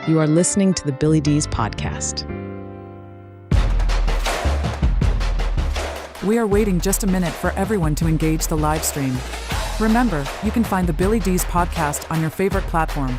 You are listening to the Billy D's podcast. We are waiting just a minute for everyone to engage the live stream. Remember, you can find the Billy D's podcast on your favorite platform.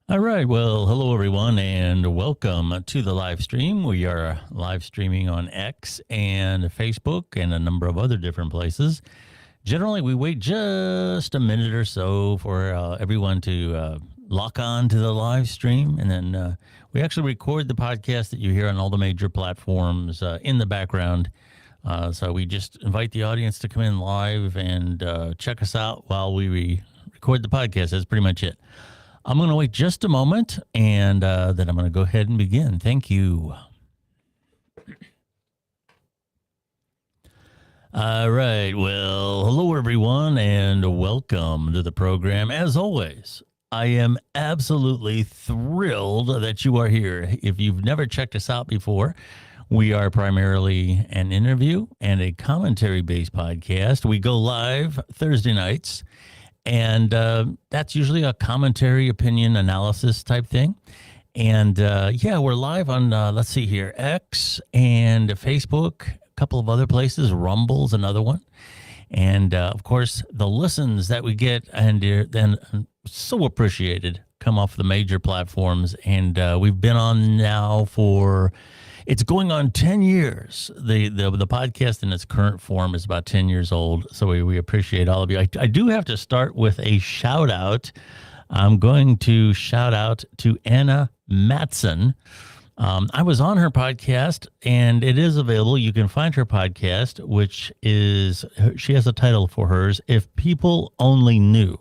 All right. Well, hello, everyone, and welcome to the live stream. We are live streaming on X and Facebook and a number of other different places. Generally, we wait just a minute or so for everyone to lock on to the live stream, and then we actually record the podcast that you hear on all the major platforms in the background. So we just invite the audience to come in live and check us out while we record the podcast. That's pretty much it. I'm going to wait just a moment, and then I'm going to go ahead and begin. Thank you. All right. Well, hello, everyone, and welcome to the program. As always, I am absolutely thrilled that you are here. If you've never checked us out before, we are primarily an interview and a commentary-based podcast. We go live Thursday nights. And that's usually a commentary, opinion, analysis type thing. And yeah, we're live on, let's see here, X and Facebook, a couple of other places, Rumble's another one. And of course, the listens that we get and then so appreciated come off the major platforms. And we've been on now for... It's going on 10 years. The podcast in its current form is about 10 years old, so we appreciate all of you. I do have to start with a shout-out. I'm going to shout out to Anna Matson. I was on her podcast, and it is available. You can find her podcast, which is, she has a title for hers, If People Only Knew.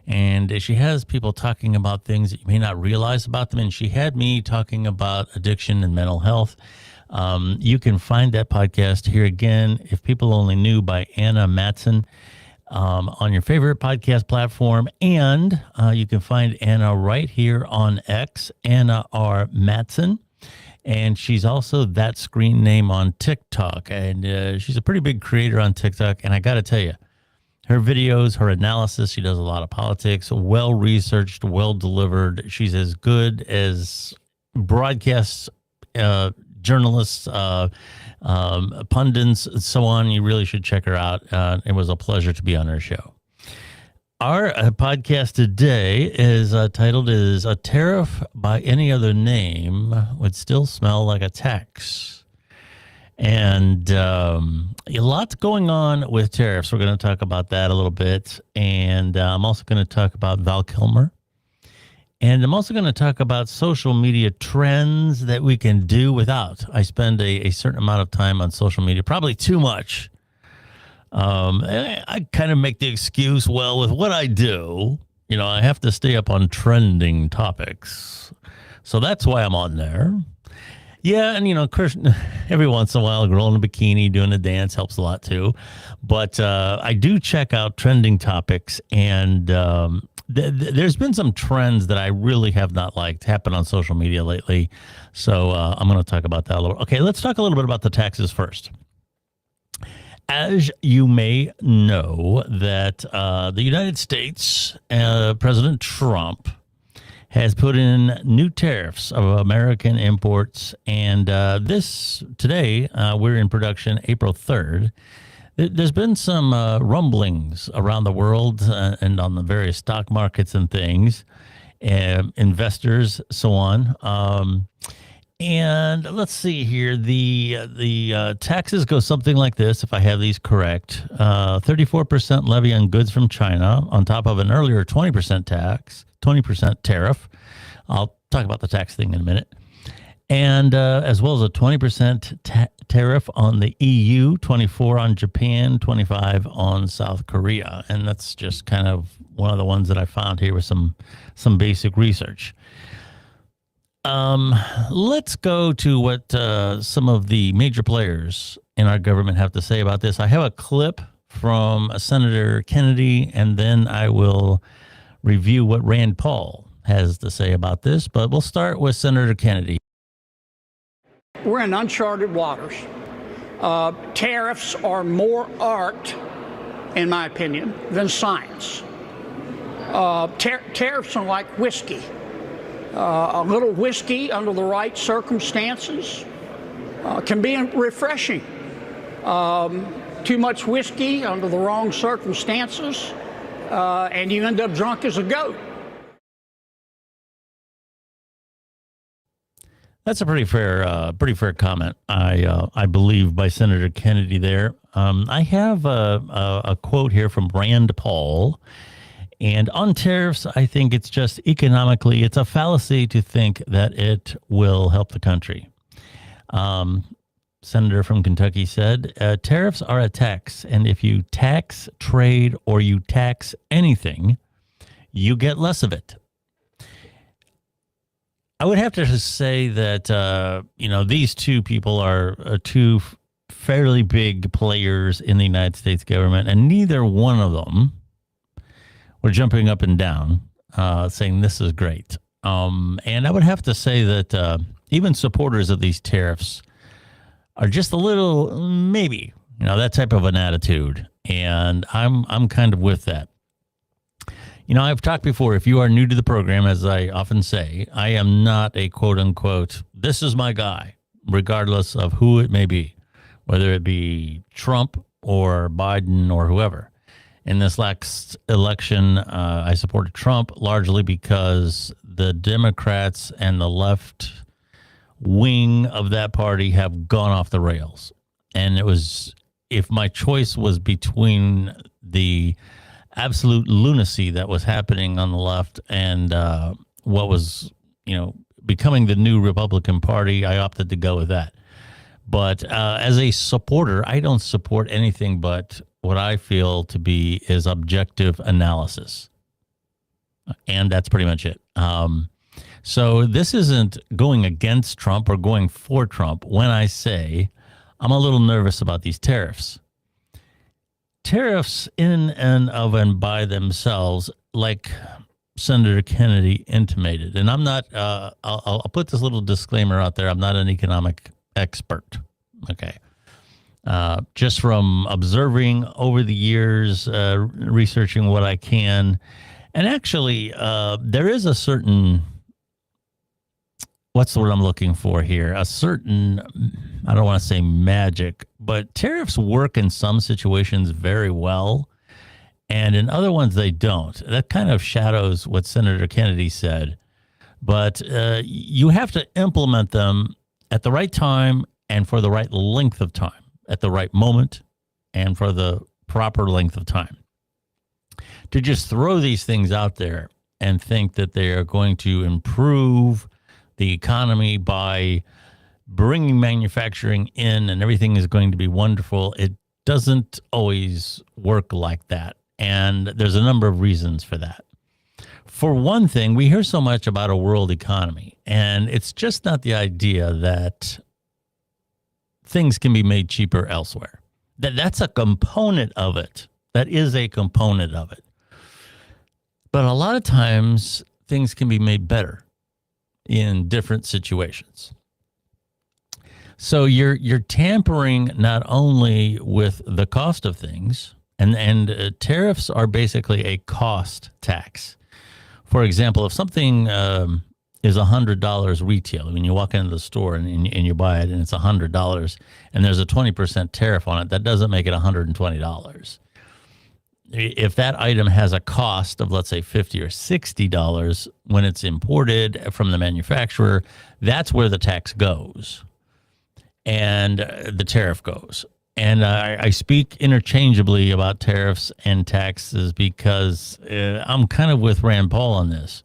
And she has people talking about things that you may not realize about them. And she had me talking about addiction and mental health. You can find that podcast here again, If People Only Knew, by Anna Matson, on your favorite podcast platform. And you can find Anna right here on X, Anna R. Matson. And she's also that screen name on TikTok. And she's a pretty big creator on TikTok. And I got to tell you, her videos, her analysis, she does a lot of politics, well-researched, well-delivered. She's as good as broadcast journalists, pundits, and so on. You really should check her out. It was a pleasure to be on her show. Our podcast today is titled is A Tariff by Any Other Name Would Still Smell Like a Tax. And a lot's going on with tariffs. We're going to talk about that a little bit. And I'm also going to talk about Val Kilmer. And I'm also going to talk about social media trends that we can do without. I spend a certain amount of time on social media, probably too much. I kind of make the excuse, well, with what I do, you know, I have to stay up on trending topics. So that's why I'm on there. Yeah, and, you know, of course, every once in a while, a girl in a bikini doing a dance helps a lot, too. But I do check out trending topics, and there's been some trends that I really have not liked happen on social media lately. So I'm going to talk about that a little. Okay, let's talk a little bit about the taxes first. As you may know, that the United States, President Trump, has put in new tariffs of American imports. And today, we're in production April 3rd. There's been some rumblings around the world and on the various stock markets and things, investors, so on. And let's see here. The taxes go something like this, if I have these correct. 34% levy on goods from China on top of an earlier 20% tax. 20% tariff. I'll talk about the tax thing in a minute. And as well as a 20% tariff on the EU, 24 on Japan, 25 on South Korea. And that's just kind of one of the ones that I found here with some basic research. Let's go to what some of the major players in our government have to say about this. I have a clip from Senator Kennedy, and then I will review what Rand Paul has to say about this, but we'll start with Senator Kennedy. We're in uncharted waters. Tariffs are more art, in my opinion, than science. Tariffs are like whiskey. A little whiskey under the right circumstances can be refreshing. Too much whiskey under the wrong circumstances, and you end up drunk as a goat. That's a pretty fair comment. I believe by Senator Kennedy there. I have a quote here from Rand Paul, and on tariffs, I think it's just economically, it's a fallacy to think that it will help the country. Senator from Kentucky said, tariffs are a tax, and if you tax trade or you tax anything, you get less of it. I would have to say that, these two people are two fairly big players in the United States government, and neither one of them were jumping up and down saying this is great. And I would have to say that even supporters of these tariffs are just a little, maybe, that type of an attitude. And I'm kind of with that. I've talked before, if you are new to the program, as I often say, I am not a quote unquote, this is my guy, regardless of who it may be, whether it be Trump or Biden or whoever. In this last election, I supported Trump largely because the Democrats and the left wing of that party have gone off the rails. And it was, if my choice was between the absolute lunacy that was happening on the left and what was, becoming the new Republican Party, I opted to go with that. But as a supporter, I don't support anything but what I feel to be is objective analysis. And that's pretty much it. So this isn't going against Trump or going for Trump when I say I'm a little nervous about these tariffs. Tariffs in and of and by themselves, like Senator Kennedy intimated, and I'm not, I'll put this little disclaimer out there, I'm not an economic expert, okay? Just from observing over the years, researching what I can, and actually there is a certain, what's the word I'm looking for here? A certain, I don't want to say magic, but tariffs work in some situations very well, and in other ones they don't. That kind of shadows what Senator Kennedy said. But you have to implement them at the right time and for the right length of time, at the right moment and for the proper length of time. To just throw these things out there and think that they are going to improve the economy by bringing manufacturing in and everything is going to be wonderful, it doesn't always work like that. And there's a number of reasons for that. For one thing, we hear so much about a world economy, and it's just not the idea that things can be made cheaper elsewhere. That's a component of it. That is a component of it. But a lot of times, things can be made better in different situations. So you're tampering not only with the cost of things, and tariffs are basically a cost tax. For example, if something is $100 retail, I mean, you walk into the store and you buy it and it's $100 and there's a 20% tariff on it, that doesn't make it $120. If that item has a cost of, let's say, $50 or $60 when it's imported from the manufacturer, that's where the tax goes and the tariff goes. And I speak interchangeably about tariffs and taxes because I'm kind of with Rand Paul on this.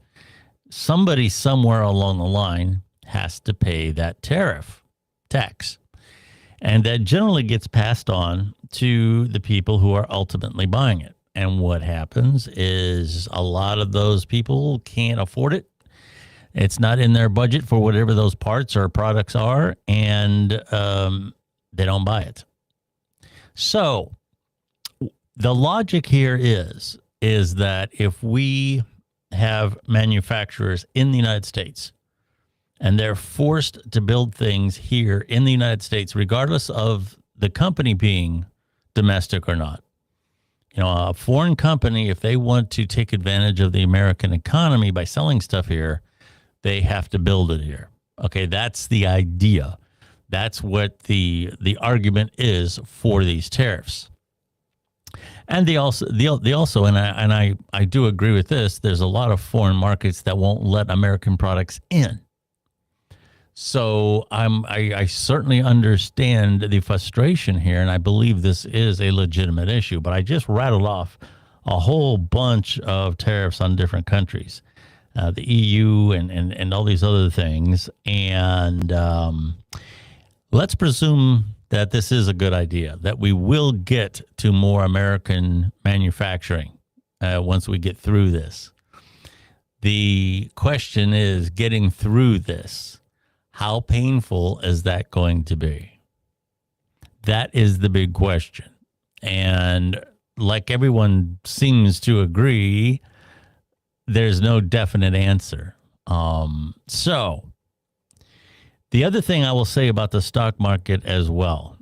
Somebody somewhere along the line has to pay that tax. And that generally gets passed on to the people who are ultimately buying it. And what happens is a lot of those people can't afford it. It's not in their budget for whatever those parts or products are, and they don't buy it. So the logic here is that if we have manufacturers in the United States, and they're forced to build things here in the United States, regardless of the company being domestic or not. You know, a foreign company, if they want to take advantage of the American economy by selling stuff here, they have to build it here. Okay, that's the idea. That's what the argument is for these tariffs. And they also and I do agree with this. There's a lot of foreign markets that won't let American products in. So I certainly understand the frustration here, and I believe this is a legitimate issue. But I just rattled off a whole bunch of tariffs on different countries, the EU and all these other things. And let's presume that this is a good idea, that we will get to more American manufacturing once we get through this. The question is getting through this. How painful is that going to be? That is the big question. And like everyone seems to agree, there's no definite answer. So the other thing I will say about the stock market as well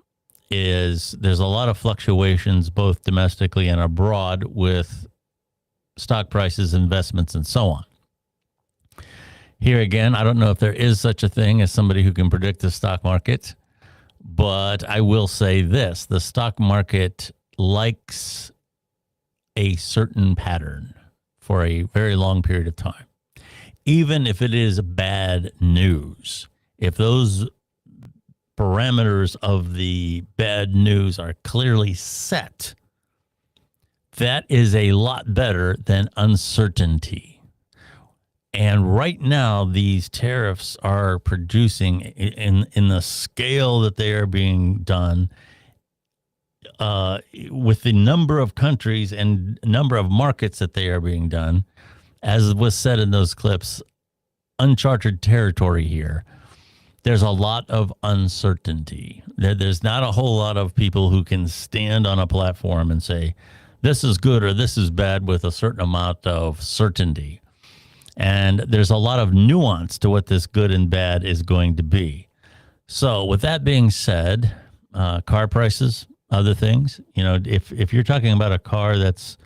is there's a lot of fluctuations both domestically and abroad with stock prices, investments, and so on. Here again, I don't know if there is such a thing as somebody who can predict the stock market, but I will say this. The stock market likes a certain pattern for a very long period of time. Even if it is bad news, if those parameters of the bad news are clearly set, that is a lot better than uncertainty. And right now, these tariffs are producing in the scale that they are being done with the number of countries and number of markets that they are being done, as was said in those clips, uncharted territory here. There's a lot of uncertainty. There's not a whole lot of people who can stand on a platform and say, this is good or this is bad with a certain amount of certainty. And there's a lot of nuance to what this good and bad is going to be. So with that being said, car prices, other things, you know, if you're talking about a car that's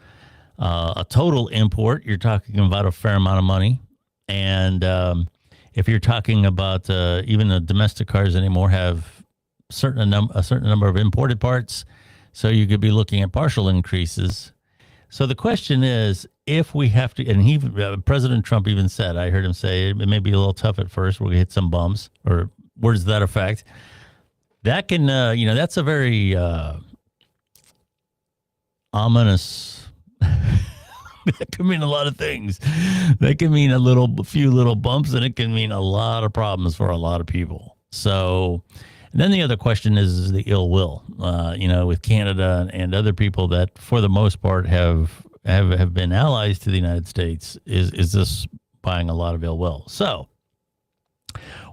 a total import, you're talking about a fair amount of money. And if you're talking about even the domestic cars anymore have a certain number of imported parts, so you could be looking at partial increases. So the question is, if we have to, and President Trump even said, I heard him say, it may be a little tough at first, we're going to hit some bumps, or words to that effect. That can, that's a very ominous, that can mean a lot of things. That can mean a few little bumps, and it can mean a lot of problems for a lot of people. So, and then the other question is the ill will, with Canada and other people that, for the most part, have been allies to the United States. Is this buying a lot of ill will? So,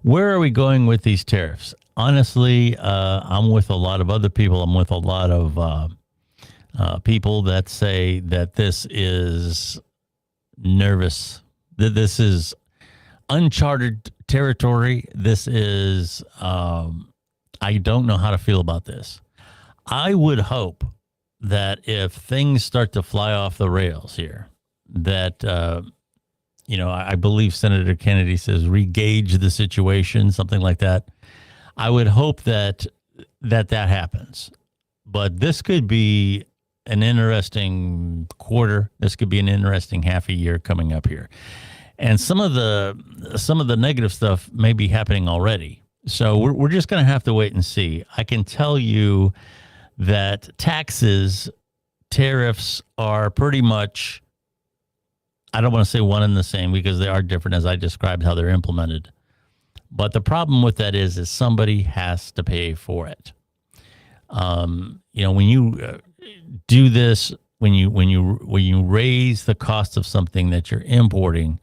where are we going with these tariffs? Honestly, I'm with a lot of other people. I'm with a lot of people that say that this is nervous, that this is uncharted territory. This is, I don't know how to feel about this. I would hope that if things start to fly off the rails here, that, I believe Senator Kennedy says re-gauge the situation, something like that. I would hope that happens. But this could be an interesting quarter. This could be an interesting half a year coming up here. And some of the negative stuff may be happening already. So we're just going to have to wait and see. I can tell you that tariffs are pretty much, I don't want to say one and the same because they are different as I described how they're implemented. But the problem with that is somebody has to pay for it. When you do this, when you raise the cost of something that you're importing,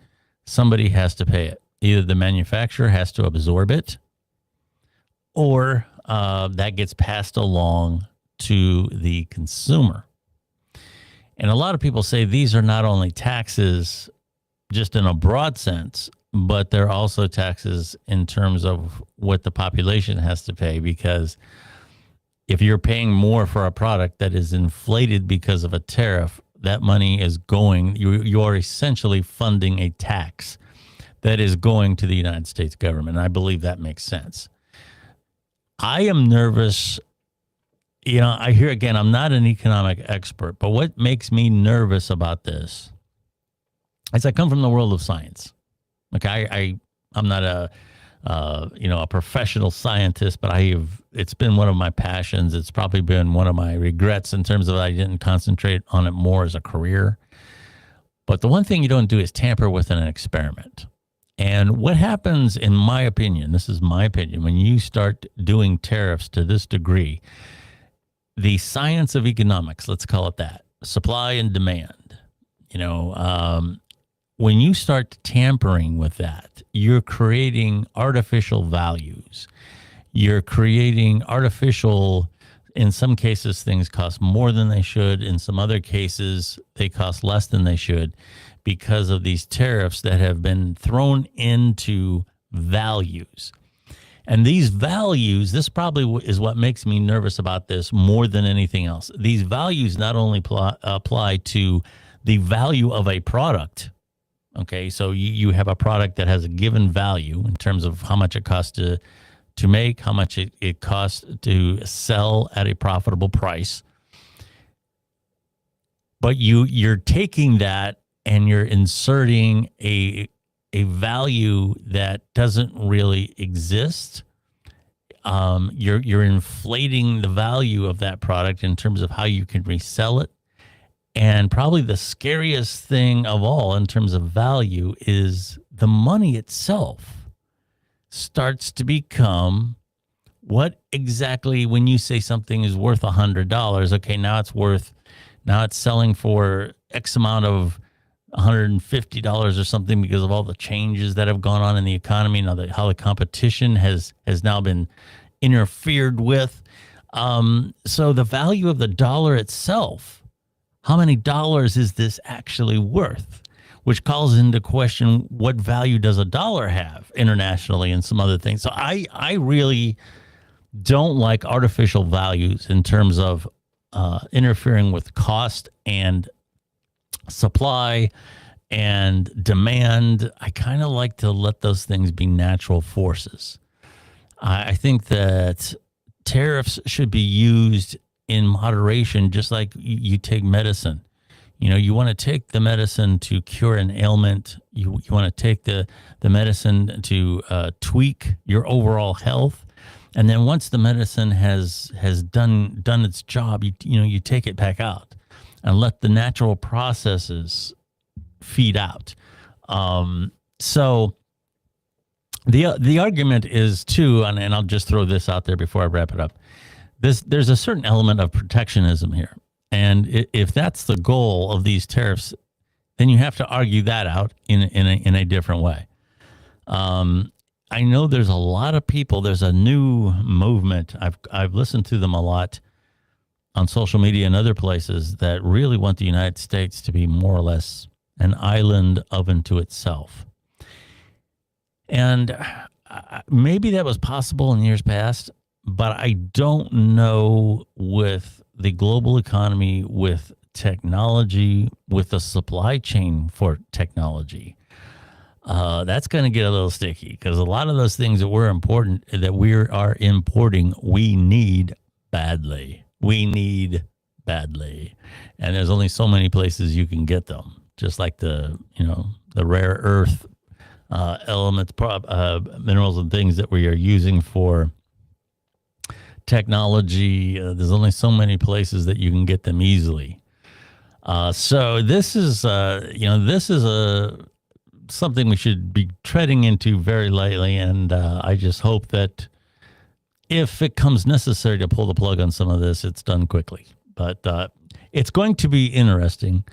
somebody has to pay it. Either the manufacturer has to absorb it, or that gets passed along to the consumer. And a lot of people say these are not only taxes just in a broad sense, but they're also taxes in terms of what the population has to pay, because if you're paying more for a product that is inflated because of a tariff, that money is going, you are essentially funding a tax that is going to the United States government. I believe that makes sense. I am nervous. I hear, again, I'm not an economic expert, but what makes me nervous about this is I come from the world of science. Okay, I'm not a professional scientist, but it's been one of my passions. It's probably been one of my regrets in terms of I didn't concentrate on it more as a career. But the one thing you don't do is tamper with an experiment. And what happens, in my opinion, this is my opinion, when you start doing tariffs to this degree, the science of economics, let's call it that, supply and demand, when you start tampering with that, you're creating artificial values. You're creating artificial, in some cases, things cost more than they should. In some other cases, they cost less than they should because of these tariffs that have been thrown into values. And these values, this probably is what makes me nervous about this more than anything else. These values not only apply to the value of a product. Okay, so you have a product that has a given value in terms of how much it costs to make, how much it costs to sell at a profitable price. But you're taking that and you're inserting a value that doesn't really exist. You're inflating the value of that product in terms of how you can resell it. And probably the scariest thing of all in terms of value is the money itself starts to become what exactly, when you say something is worth $100, okay, now it's selling for X amount of $150 or something because of all the changes that have gone on in the economy, how the competition has now been interfered with. So the value of the dollar itself, how many dollars is this actually worth? Which calls into question, what value does a dollar have internationally and some other things. So I really don't like artificial values in terms of interfering with cost and supply and demand. I kind of like to let those things be natural forces. I think that tariffs should be used in moderation, just like you take medicine. You want to take the medicine to cure an ailment. You want to take the medicine to tweak your overall health. And then once the medicine has done its job, you take it back out and let the natural processes feed out. So the argument is too, and I'll just throw this out there before I wrap it up. There's a certain element of protectionism here. And if that's the goal of these tariffs, then you have to argue that out in a different way. I know there's a lot of people, there's a new movement. I've listened to them a lot on social media and other places that really want the United States to be more or less an island unto itself. And maybe that was possible in years past, but I don't know with the global economy, with technology, with the supply chain for technology. That's going to get a little sticky because a lot of those things that we are importing, we need badly. And there's only so many places you can get them, just like the rare earth elements, minerals and things that we are using for technology. There's only so many places that you can get them easily. So this is something we should be treading into very lightly. And I just hope that if it comes necessary to pull the plug on some of this, it's done quickly. But it's going to be interesting.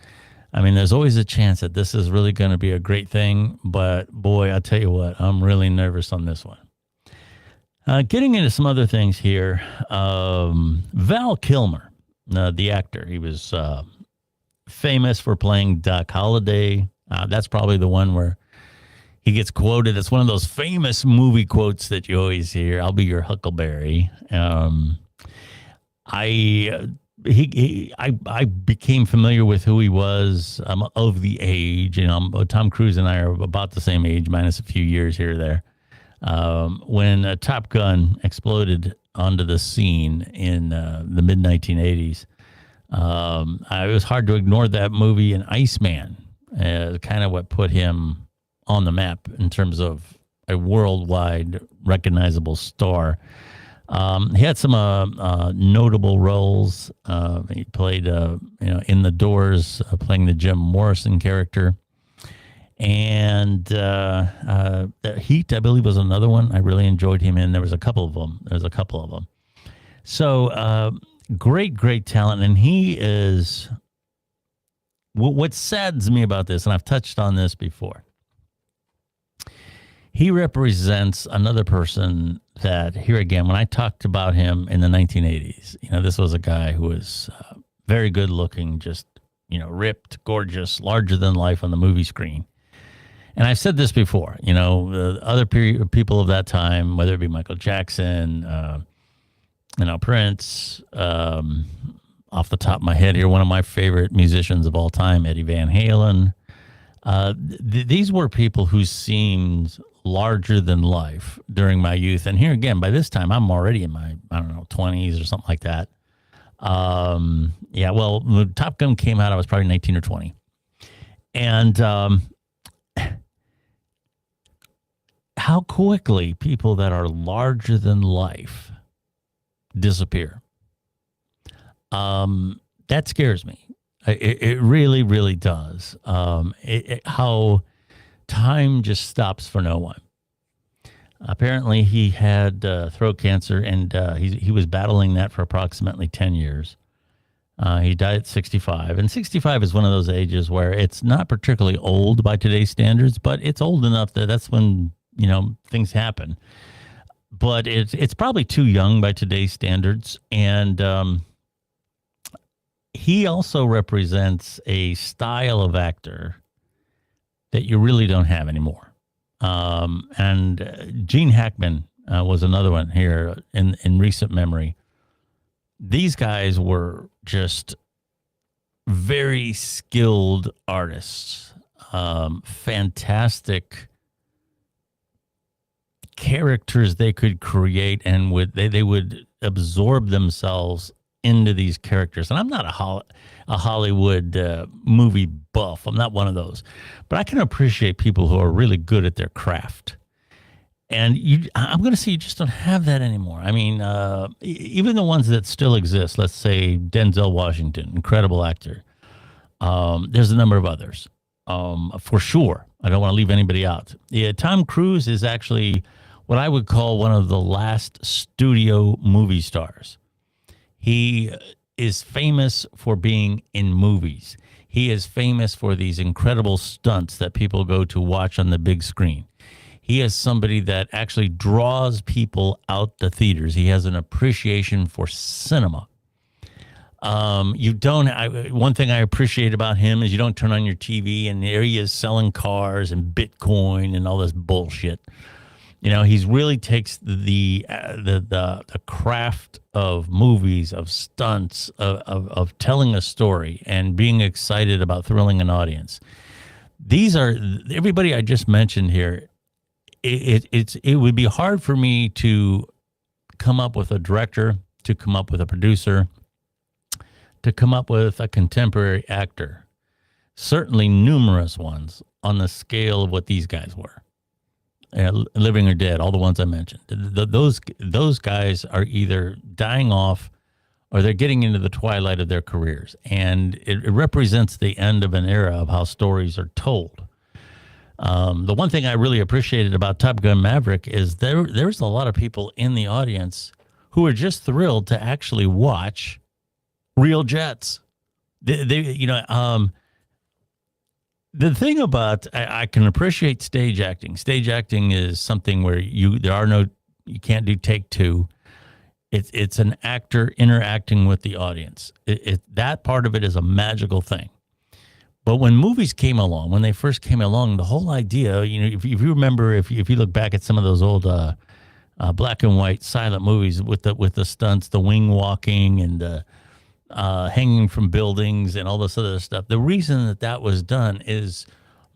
I mean, there's always a chance that this is really going to be a great thing. But boy, I tell you what, I'm really nervous on this one. Getting into some other things here, Val Kilmer, the actor, he was famous for playing Doc Holliday That's probably the one where he gets quoted. It's one of those famous movie quotes that you always hear. I'll be your Huckleberry. I became familiar with who he was. I'm of the age, Tom Cruise and I are about the same age, minus a few years here or there. When Top Gun exploded onto the scene in the mid 1980s, it was hard to ignore that movie. And Iceman, kind of what put him on the map in terms of a worldwide recognizable star. He had some notable roles. He played, in The Doors, playing the Jim Morrison character. And Heat, I believe, was another one I really enjoyed him in. There was a couple of them. So great talent. And he is, what saddens me about this, and I've touched on this before, he represents another person that, here again, when I talked about him in the 1980s, this was a guy who was very good looking, just, ripped, gorgeous, larger than life on the movie screen. And I've said this before, the other people of that time, whether it be Michael Jackson, Prince, off the top of my head here, one of my favorite musicians of all time, Eddie Van Halen. These were people who seemed larger than life during my youth. And here again, by this time, I'm already in my, 20s or something like that. When Top Gun came out, I was probably 19 or 20. And how quickly people that are larger than life disappear. That scares me. It really, really does. How time just stops for no one. Apparently, he had throat cancer, and he was battling that for approximately 10 years. He died at 65, and 65 is one of those ages where it's not particularly old by today's standards, but it's old enough that that's when, things happen. But it's probably too young by today's standards, and he also represents a style of actor that you really don't have anymore. And Gene Hackman was another one here in recent memory. These guys were just very skilled artists, fantastic characters they could create, and they would absorb themselves into these characters. And I'm not a Hollywood movie buff. I'm not one of those, but I can appreciate people who are really good at their craft. And I'm going to say you just don't have that anymore. I mean, even the ones that still exist, let's say Denzel Washington, incredible actor. There's a number of others, for sure. I don't want to leave anybody out. Yeah, Tom Cruise is actually what I would call one of the last studio movie stars. He is famous for being in movies. He is famous for these incredible stunts that people go to watch on the big screen. He is somebody that actually draws people out the theaters. He has an appreciation for cinema. One thing I appreciate about him is you don't turn on your TV and there he is selling cars and Bitcoin and all this bullshit. He really takes the craft of movies, of stunts, of telling a story and being excited about thrilling an audience. These are everybody I just mentioned here. It would be hard for me to come up with a director, to come up with a producer, to come up with a contemporary actor. Certainly numerous ones on the scale of what these guys were. Living or dead, all the ones I mentioned. Those guys are either dying off or they're getting into the twilight of their careers. And it represents the end of an era of how stories are told. The one thing I really appreciated about Top Gun Maverick is there's a lot of people in the audience who are just thrilled to actually watch real jets. The thing about I can appreciate stage acting. Stage acting is something where you can't do take two. It's an actor interacting with the audience. That part of it is a magical thing. But when movies came along, when they first came along, the whole idea, if you remember, if you look back at some of those old black and white silent movies with the stunts, the wing walking and hanging from buildings and all this other stuff, the reason that was done is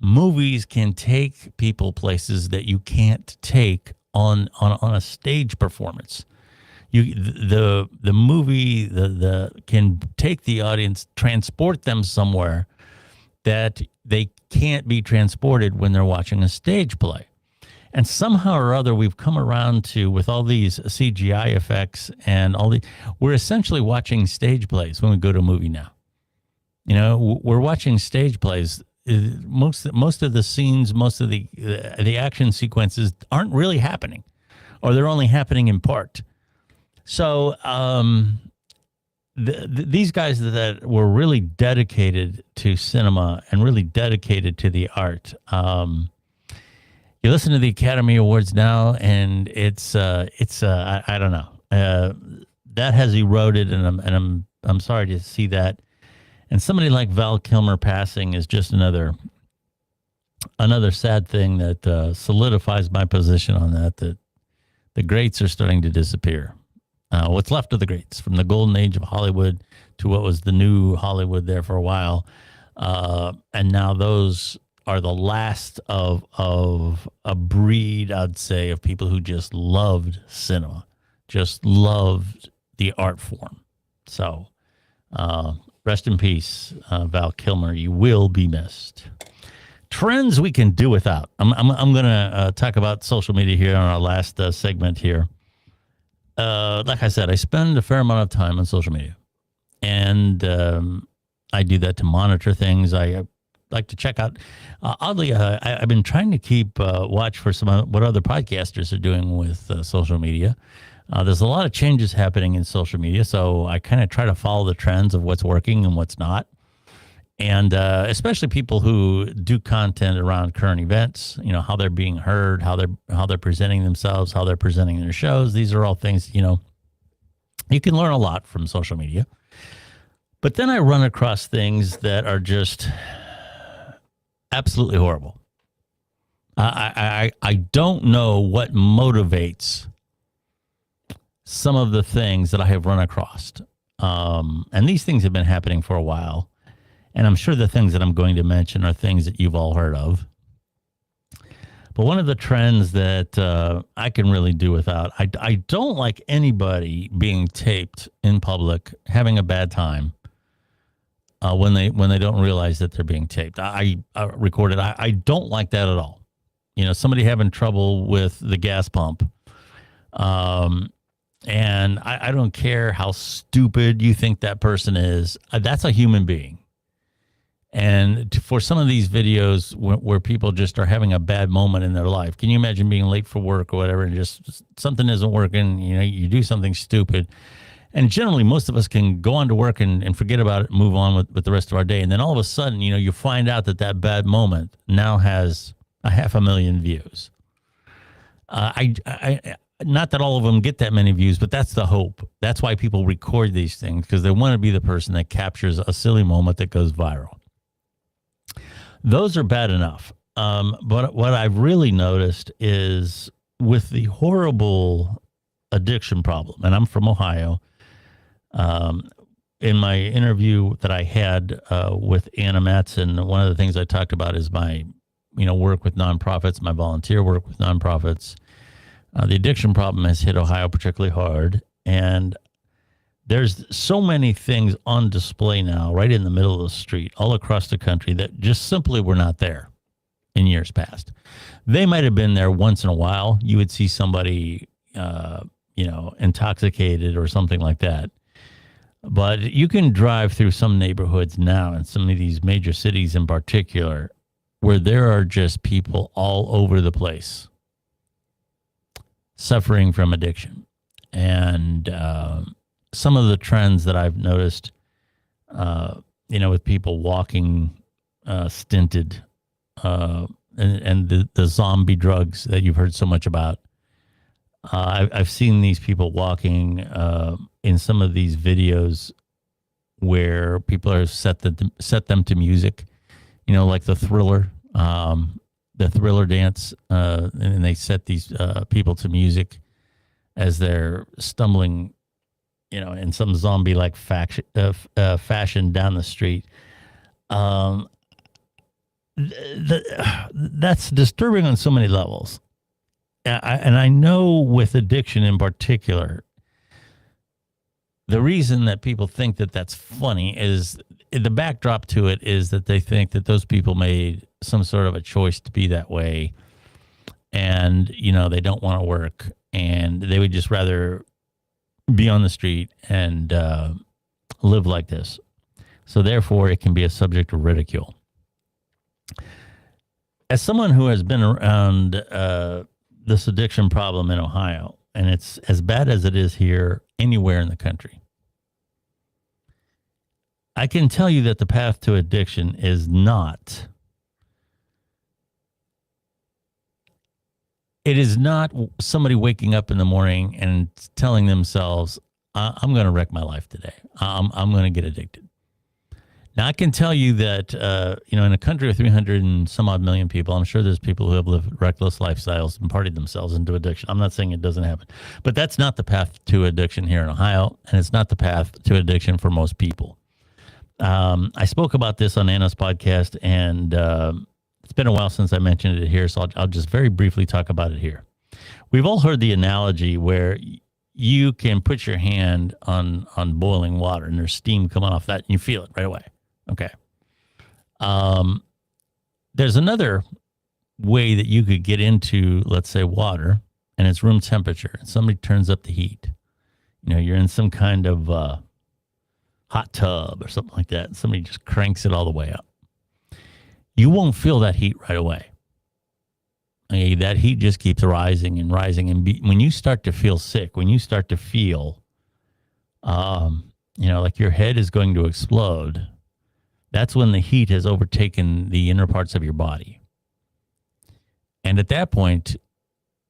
movies can take people places that you can't take on a stage performance. The movie can take the audience, transport them somewhere that they can't be transported when they're watching a stage play. And somehow or other, we've come around to, with all these CGI effects and we're essentially watching stage plays when we go to a movie now. We're watching stage plays. Most of the scenes, most of the action sequences aren't really happening, or they're only happening in part. So these guys that were really dedicated to cinema and really dedicated to the art. You listen to the Academy Awards now, and it's I don't know, that has eroded, and I'm sorry to see that. And somebody like Val Kilmer passing is just another sad thing that solidifies my position on that the greats are starting to disappear. What's left of the greats, from the golden age of Hollywood to what was the new Hollywood there for a while. And now those are the last of a breed, I'd say, of people who just loved cinema, just loved the art form. So rest in peace, Val Kilmer. You will be missed. Trends we can do without. I'm going to talk about social media here on our last segment here. Like I said, I spend a fair amount of time on social media, and I do that to monitor things. I like to check out. Oddly, I've been trying to keep watch for what other podcasters are doing with social media. There's a lot of changes happening in social media, so I kind of try to follow the trends of what's working and what's not. And especially people who do content around current events, how they're being heard, how they're presenting themselves, how they're presenting their shows. These are all things, you can learn a lot from social media. But then I run across things that are just absolutely horrible. I don't know what motivates some of the things that I have run across. And these things have been happening for a while. And I'm sure the things that I'm going to mention are things that you've all heard of. But one of the trends that I can really do without, I don't like anybody being taped in public, having a bad time when they don't realize that they're being taped. I recorded. I don't like that at all. Somebody having trouble with the gas pump. And I don't care how stupid you think that person is. That's a human being. And for some of these videos where people just are having a bad moment in their life, can you imagine being late for work or whatever, and just something isn't working, you do something stupid. And generally, most of us can go on to work and forget about it, move on with the rest of our day. And then all of a sudden, you find out that bad moment now has 500,000 views. Not that all of them get that many views, but that's the hope. That's why people record these things, because they want to be the person that captures a silly moment that goes viral. Those are bad enough. But what I've really noticed is with the horrible addiction problem, and I'm from Ohio, in my interview that I had with Anna Matson, one of the things I talked about is my work with nonprofits, my volunteer work with nonprofits. The addiction problem has hit Ohio particularly hard, and there's so many things on display now right in the middle of the street all across the country that just simply were not there in years past. They might have been there once in a while. You would see somebody, intoxicated or something like that. But you can drive through some neighborhoods now, in some of these major cities in particular, where there are just people all over the place suffering from addiction. And some of the trends that I've noticed, with people walking stinted, and the zombie drugs that you've heard so much about. I've seen these people walking in some of these videos where people are set them to music, like the Thriller dance, and they set these people to music as they're stumbling, in some zombie-like fashion down the street. That's disturbing on so many levels. And I know with addiction in particular, the reason that people think that that's funny is the backdrop to it is that they think that those people made some sort of a choice to be that way. And, they don't want to work and they would just rather be on the street and live like this. So therefore, it can be a subject of ridicule. As someone who has been around this addiction problem in Ohio, and it's as bad as it is here anywhere in the country, I can tell you that the path to addiction is not, it is not somebody waking up in the morning and telling themselves, I'm going to wreck my life today. I'm going to get addicted. Now, I can tell you that, in a country of 300 and some odd million people, I'm sure there's people who have lived reckless lifestyles and partied themselves into addiction. I'm not saying it doesn't happen, but that's not the path to addiction here in Ohio, and it's not the path to addiction for most people. I spoke about this on Anna's podcast, and it's been a while since I mentioned it here, so I'll just very briefly talk about it here. We've all heard the analogy where you can put your hand on boiling water, and there's steam coming off that, and you feel it right away. Okay. There's another way that you could get into, let's say, water, and it's room temperature, and somebody turns up the heat. You're in some kind of hot tub or something like that, and somebody just cranks it all the way up. You won't feel that heat right away. Okay, that heat just keeps rising and rising, and when you start to feel sick, when you start to feel, like your head is going to explode, that's when the heat has overtaken the inner parts of your body. And at that point,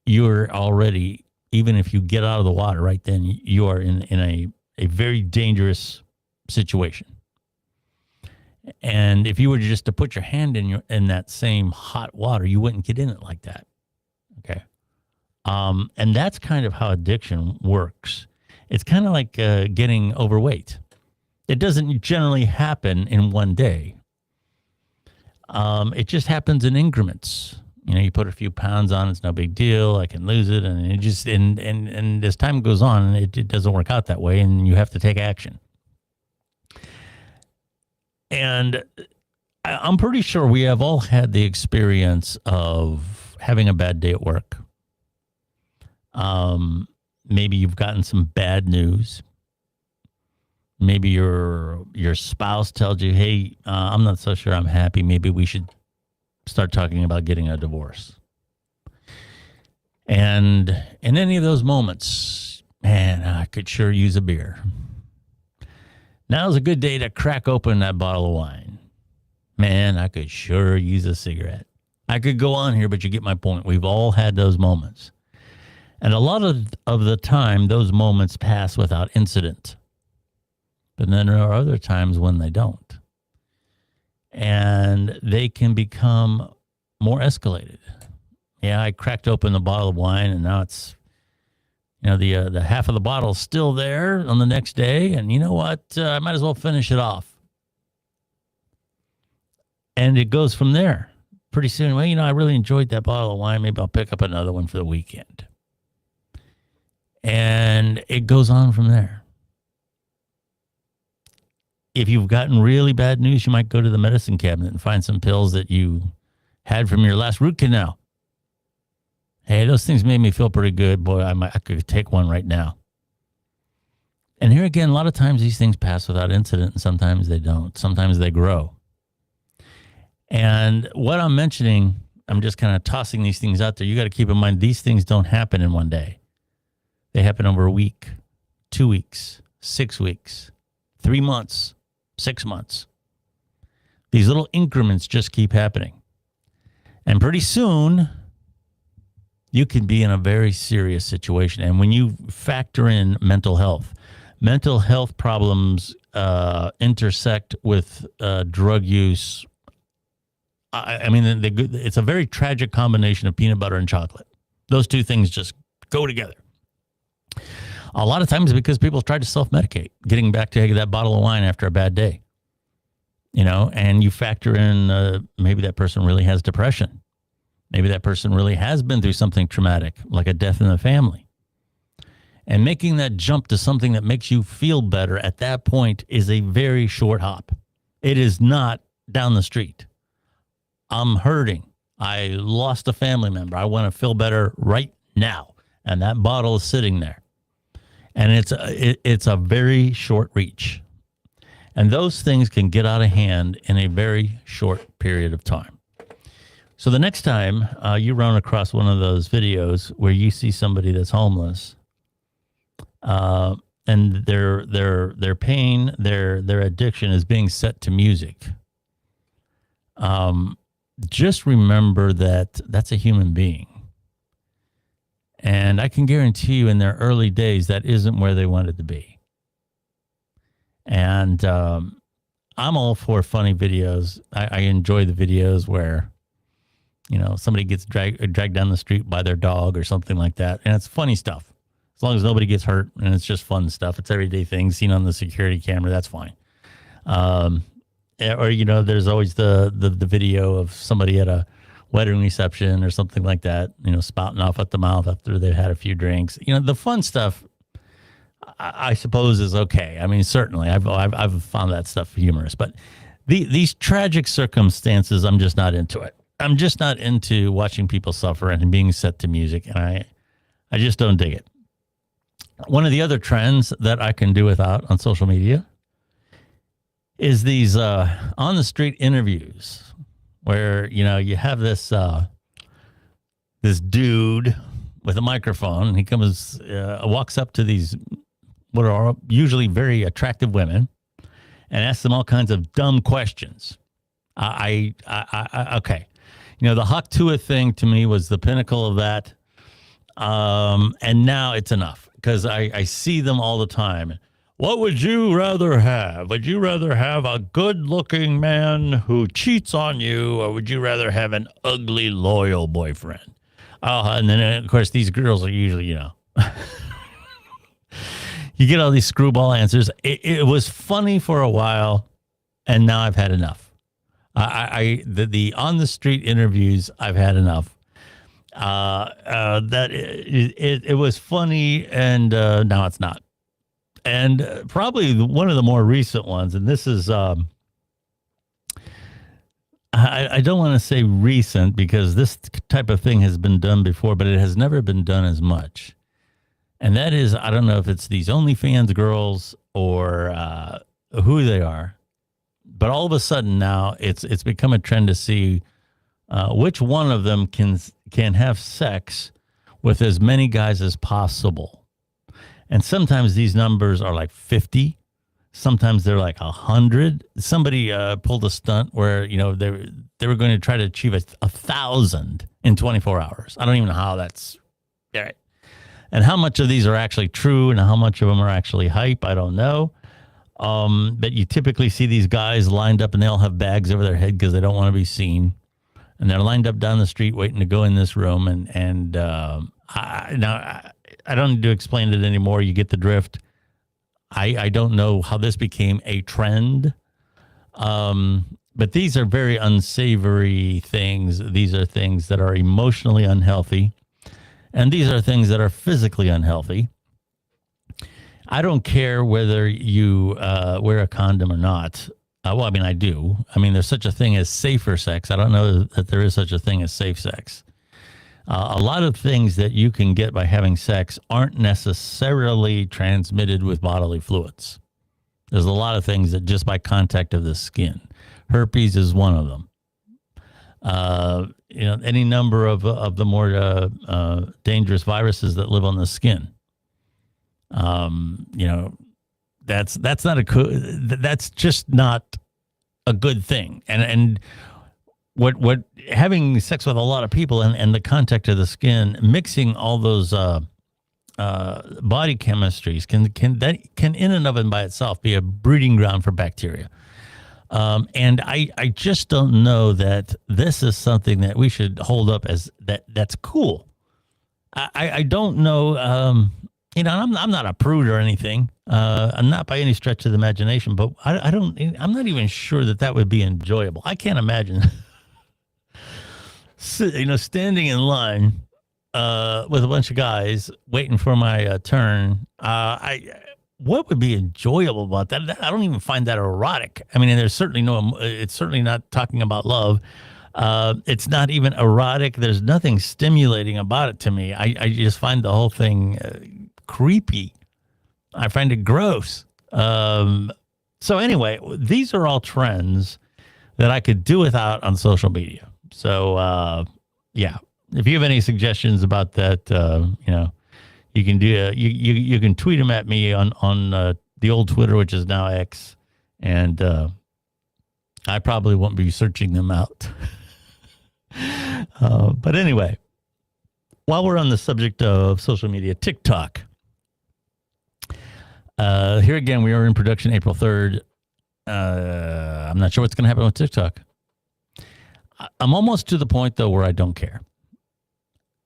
you're already, even if you get out of the water right then, you are in a very dangerous situation. And if you were just to put your hand in that same hot water, you wouldn't get in it like that. Okay. And that's kind of how addiction works. It's kind of like getting overweight. It doesn't generally happen in one day. It just happens in increments. You put a few pounds on, it's no big deal. I can lose it. And it just, and as time goes on, it doesn't work out that way, and you have to take action. And I'm pretty sure we have all had the experience of having a bad day at work. Maybe you've gotten some bad news. Maybe your spouse tells you, hey, I'm not so sure I'm happy. Maybe we should start talking about getting a divorce. And in any of those moments, man, I could sure use a beer. Now's a good day to crack open that bottle of wine. Man, I could sure use a cigarette. I could go on here, but you get my point. We've all had those moments. And a lot of the time, those moments pass without incident. But then there are other times when they don't. And they can become more escalated. Yeah, I cracked open the bottle of wine, and now it's, the half of the bottle is still there on the next day. And you know what? I might as well finish it off. And it goes from there. Pretty soon, well, I really enjoyed that bottle of wine. Maybe I'll pick up another one for the weekend. And it goes on from there. If you've gotten really bad news, you might go to the medicine cabinet and find some pills that you had from your last root canal. Hey, those things made me feel pretty good. Boy, I could take one right now. And here again, a lot of times these things pass without incident, and sometimes they don't. Sometimes they grow. And what I'm mentioning, I'm just kind of tossing these things out there. You got to keep in mind, these things don't happen in one day. They happen over a week, 2 weeks, 6 weeks, 3 months, 6 months. These little increments just keep happening. And pretty soon, you can be in a very serious situation. And when you factor in mental health problems intersect with drug use I mean, it's a very tragic combination of peanut butter and chocolate. Those two things just go together. A lot of times because people try to self-medicate, getting back to that bottle of wine after a bad day, and you factor in maybe that person really has depression. Maybe that person really has been through something traumatic, like a death in the family. And making that jump to something that makes you feel better at that point is a very short hop. It is not down the street. I'm hurting. I lost a family member. I want to feel better right now. And that bottle is sitting there. And it's a very short reach. And those things can get out of hand in a very short period of time. So the next time you run across one of those videos where you see somebody that's homeless, and their pain, their addiction is being set to music, just remember that that's a human being. And I can guarantee you in their early days, that isn't where they wanted to be. And I'm all for funny videos. I enjoy the videos where, somebody gets dragged down the street by their dog or something like that. And it's funny stuff. As long as nobody gets hurt and it's just fun stuff. It's everyday things seen on the security camera. That's fine. Or, there's always the video of somebody at a wedding reception or something like that, spouting off at the mouth after they've had a few drinks. The fun stuff, I suppose, is okay. I mean, certainly I've found that stuff humorous, but these tragic circumstances, I'm just not into it. I'm just not into watching people suffer and being set to music. And I just don't dig it. One of the other trends that I can do without on social media is these on the street interviews where, you have this dude with a microphone, and he walks up to these, what are usually very attractive women, and asks them all kinds of dumb questions. Okay. The Hawk Tuah thing to me was the pinnacle of that. And now it's enough because I see them all the time. What would you rather have? Would you rather have a good-looking man who cheats on you, or would you rather have an ugly, loyal boyfriend? And then, of course, these girls are usually, you get all these screwball answers. It was funny for a while, and now I've had enough. The on-the-street interviews, I've had enough. That it was funny, and now it's not. And probably one of the more recent ones, and this is, I don't want to say recent because this type of thing has been done before, but it has never been done as much. And that is, I don't know if it's these OnlyFans girls or who they are, but all of a sudden now it's become a trend to see which one of them can have sex with as many guys as possible. And sometimes these numbers are like 50. Sometimes they're like 100. Somebody pulled a stunt where, they were going to try to achieve 1,000 in 24 hours. I don't even know how that's right. And how much of these are actually true and how much of them are actually hype, I don't know. But you typically see these guys lined up and they all have bags over their head because they don't want to be seen. And they're lined up down the street waiting to go in this room. And I don't need to explain it anymore. You get the drift. I don't know how this became a trend. But these are very unsavory things. These are things that are emotionally unhealthy. And these are things that are physically unhealthy. I don't care whether you wear a condom or not. I do. There's such a thing as safer sex. I don't know that there is such a thing as safe sex. A lot of things that you can get by having sex aren't necessarily transmitted with bodily fluids. There's a lot of things that just by contact of the skin. Herpes is one of them. Any number of the more dangerous viruses that live on the skin. That's just not a good thing. And what having sex with a lot of people and the contact of the skin, mixing all those body chemistries can in and of and by itself be a breeding ground for bacteria. And I just don't know that this is something that we should hold up as that's cool. I don't know. I'm not a prude or anything. I'm not by any stretch of the imagination, but I'm not even sure that would be enjoyable. I can't imagine, standing in line with a bunch of guys waiting for my turn. What would be enjoyable about that? I don't even find that erotic. I mean, it's certainly not talking about love. It's not even erotic. There's nothing stimulating about it to me. I just find the whole thing creepy. I find it gross. So anyway, these are all trends that I could do without on social media. So, yeah, if you have any suggestions about that, you can do you can tweet them at me on the old Twitter, which is now X, and I probably won't be searching them out. But anyway, while we're on the subject of social media, TikTok. Here again, we are in production April 3rd. I'm not sure what's going to happen with TikTok. I'm almost to the point though where I don't care.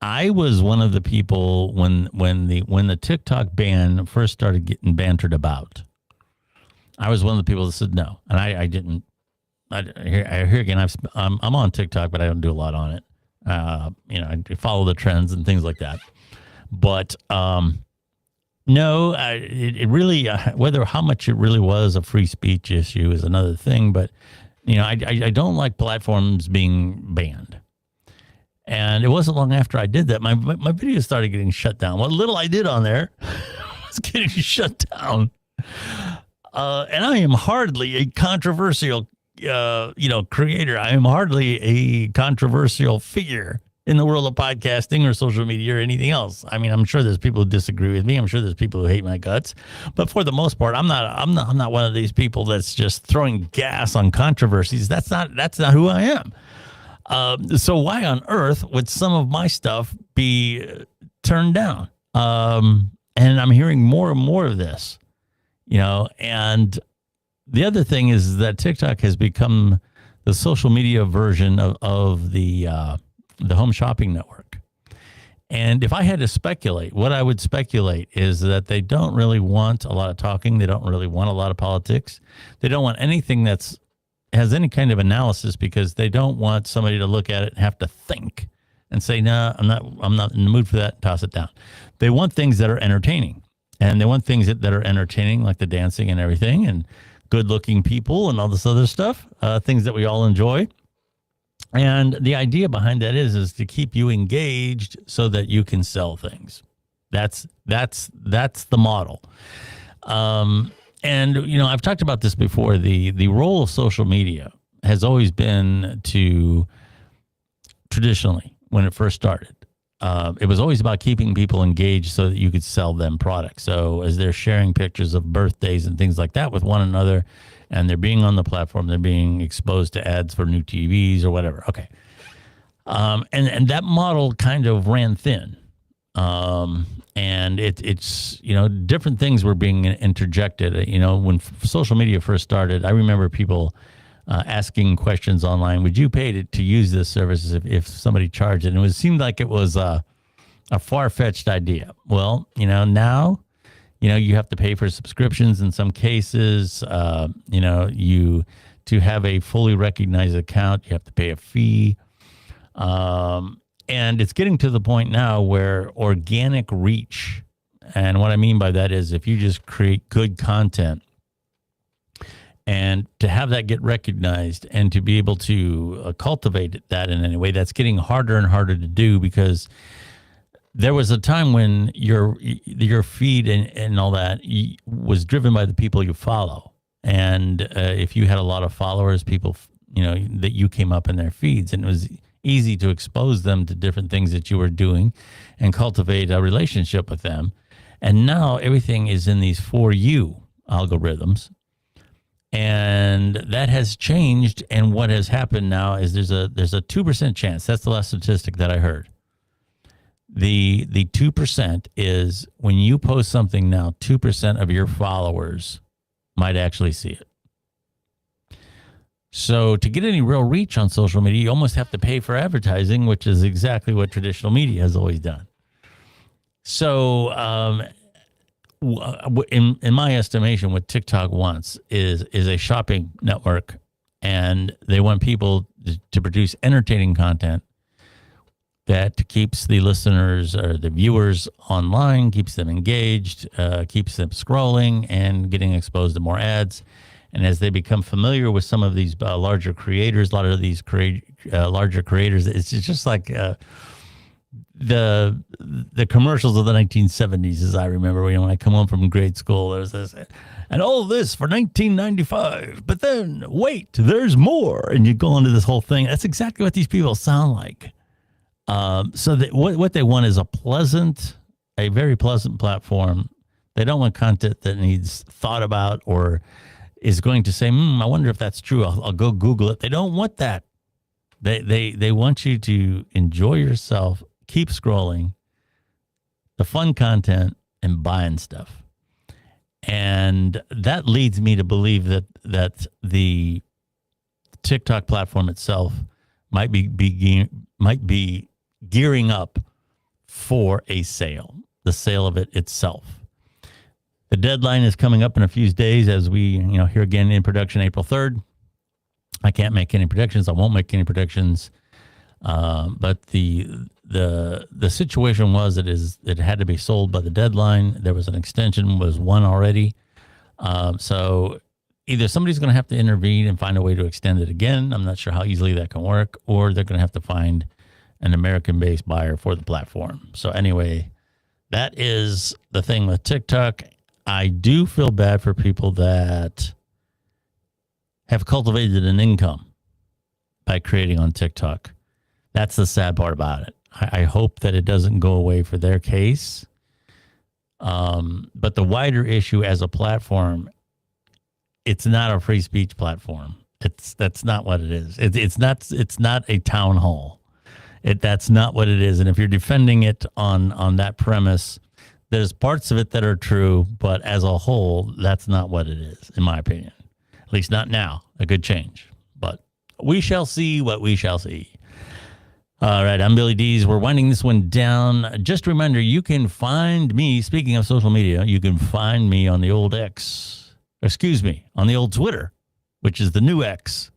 I was one of the people when the TikTok ban first started getting bantered about. I was one of the people that said no, and I didn't. Here again, I'm on TikTok, but I don't do a lot on it. I follow the trends and things like that. But no, it really how much it really was a free speech issue is another thing. But I don't like platforms being banned. And it wasn't long after I did that, my videos started getting shut down. What little I did on there was getting shut down. And I am hardly a controversial, creator. I am hardly a controversial figure in the world of podcasting or social media or anything else. I mean, I'm sure there's people who disagree with me. I'm sure there's people who hate my guts. But for the most part, I'm not one of these people that's just throwing gas on controversies. That's not who I am. So why on earth would some of my stuff be turned down? And I'm hearing more and more of this, and the other thing is that TikTok has become the social media version of the home shopping network. And if I had to speculate, what I would speculate is that they don't really want a lot of talking. They don't really want a lot of politics. They don't want anything has any kind of analysis, because they don't want somebody to look at it and have to think and say, no, I'm not in the mood for that. Toss it down. They want things that are entertaining, and they want things that are entertaining, like the dancing and everything, and good looking people and all this other stuff, things that we all enjoy. And the idea behind that is to keep you engaged so that you can sell things. That's the model. And, I've talked about this before. The role of social media has always been traditionally, when it first started, it was always about keeping people engaged so that you could sell them products. So as they're sharing pictures of birthdays and things like that with one another, and they're being on the platform, they're being exposed to ads for new TVs or whatever. Okay. And that model kind of ran thin. And it's different things were being interjected. When social media first started, I remember people asking questions online. Would you pay to use this service if somebody charged it? And it seemed like it was a far-fetched idea. Well, now, you have to pay for subscriptions in some cases. To have a fully recognized account, you have to pay a fee. And it's getting to the point now where organic reach, and what I mean by that is if you just create good content and to have that get recognized and to be able to cultivate that in any way, that's getting harder and harder to do, because there was a time when your feed and all that was driven by the people you follow. And if you had a lot of followers, people, that you came up in their feeds, and it was easy to expose them to different things that you were doing and cultivate a relationship with them. And now everything is in these For You algorithms. And that has changed. And what has happened now is there's a 2% chance. That's the last statistic that I heard. The 2% is when you post something now, 2% of your followers might actually see it. So to get any real reach on social media, you almost have to pay for advertising, which is exactly what traditional media has always done. So in my estimation, what TikTok wants is a shopping network, and they want people to produce entertaining content that keeps the listeners or the viewers online, keeps them engaged, keeps them scrolling and getting exposed to more ads. And as they become familiar with some of these larger creators, a lot of these larger creators, it's just like the commercials of the 1970s, as I remember. When I come home from grade school, there's this, and all this for $19.95. But then wait, there's more, and you go into this whole thing. That's exactly what these people sound like. So that what they want is a very pleasant platform. They don't want content that needs thought about or is going to say, I wonder if that's true. I'll go Google it. They don't want that. They want you to enjoy yourself, keep scrolling, the fun content, and buying stuff. And that leads me to believe that the TikTok platform itself might be gearing up for a sale, the sale of it itself. The deadline is coming up in a few days, as we, here again in production, April 3rd. I can't make any predictions. I won't make any predictions. But the situation was it had to be sold by the deadline. There was an extension, was one already. So either somebody's going to have to intervene and find a way to extend it again. I'm not sure how easily that can work, or they're going to have to find an American-based buyer for the platform. So anyway, that is the thing with TikTok. I do feel bad for people that have cultivated an income by creating on TikTok. That's the sad part about it. I hope that it doesn't go away for their case. But the wider issue as a platform, it's not a free speech platform. That's not what it is. It's not a town hall. That's not what it is. And if you're defending it on that premise, there's parts of it that are true, but as a whole, that's not what it is, in my opinion. At least not now. It could change, but we shall see what we shall see. All right, I'm Billy Dees. We're winding this one down. Just a reminder, you can find me, speaking of social media, you can find me on the old on the old Twitter, which is the new X.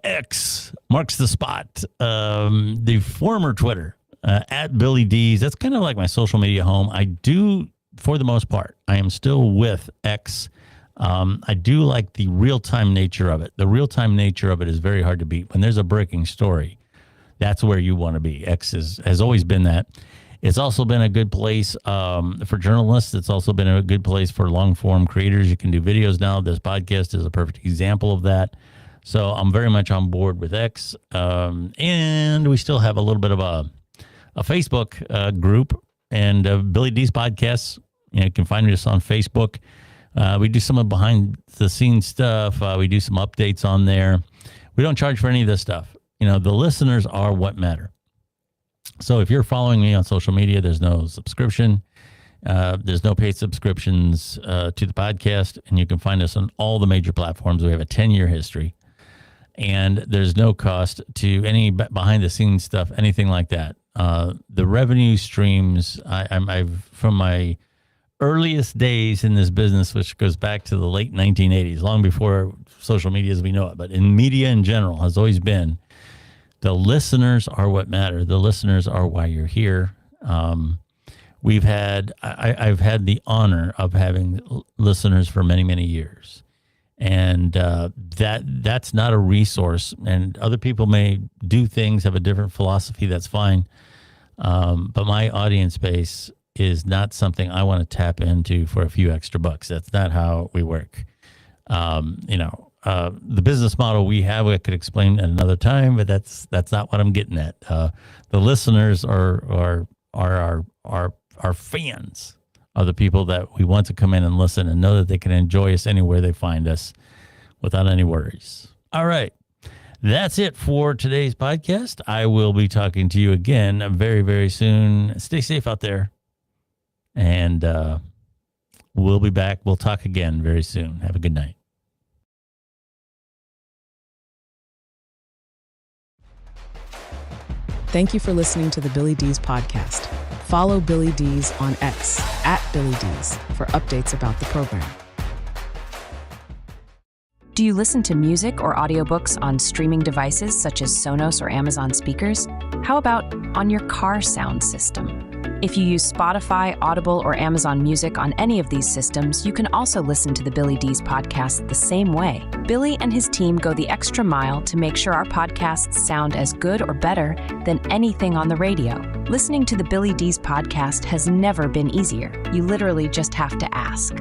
X marks the spot. The former Twitter, at Billy Dees. That's kind of like my social media home. I do, for the most part, I am still with X. I do like the real-time nature of it. The real-time nature of it is very hard to beat. When there's a breaking story, that's where you want to be. X has always been that. It's also been a good place for journalists. It's also been a good place for long-form creators. You can do videos now. This podcast is a perfect example of that. So I'm very much on board with X. And we still have a little bit of a Facebook group, and Billy Dees Podcasts. You can find us on Facebook. We do some of behind-the-scenes stuff. We do some updates on there. We don't charge for any of this stuff. The listeners are what matter. So if you're following me on social media, there's no subscription. There's no paid subscriptions to the podcast, and you can find us on all the major platforms. We have a 10-year history, and there's no cost to any behind-the-scenes stuff, anything like that. The revenue streams, I've from my earliest days in this business, which goes back to the late 1980s, long before social media as we know it, but in media in general has always been, the listeners are what matter. The listeners are why you're here. I've had the honor of having listeners for many, many years. And that's not a resource. And other people may do things, have a different philosophy. That's fine. But my audience base is not something I want to tap into for a few extra bucks. That's not how we work. The business model we have, I could explain at another time, but that's not what I'm getting at. The listeners are our fans. Are the people that we want to come in and listen and know that they can enjoy us anywhere they find us without any worries. All right. That's it for today's podcast. I will be talking to you again very, very soon. Stay safe out there. And We'll be back. We'll talk again very soon. Have a good night. Thank you for listening to the Billy D's podcast. Follow Billy D's on X @BillyD's for updates about the program. Do you listen to music or audiobooks on streaming devices such as Sonos or Amazon speakers? How about on your car sound system? If you use Spotify, Audible, or Amazon Music on any of these systems, you can also listen to the Billy D's podcast the same way. Billy and his team go the extra mile to make sure our podcasts sound as good or better than anything on the radio. Listening to the Billy D's podcast has never been easier. You literally just have to ask.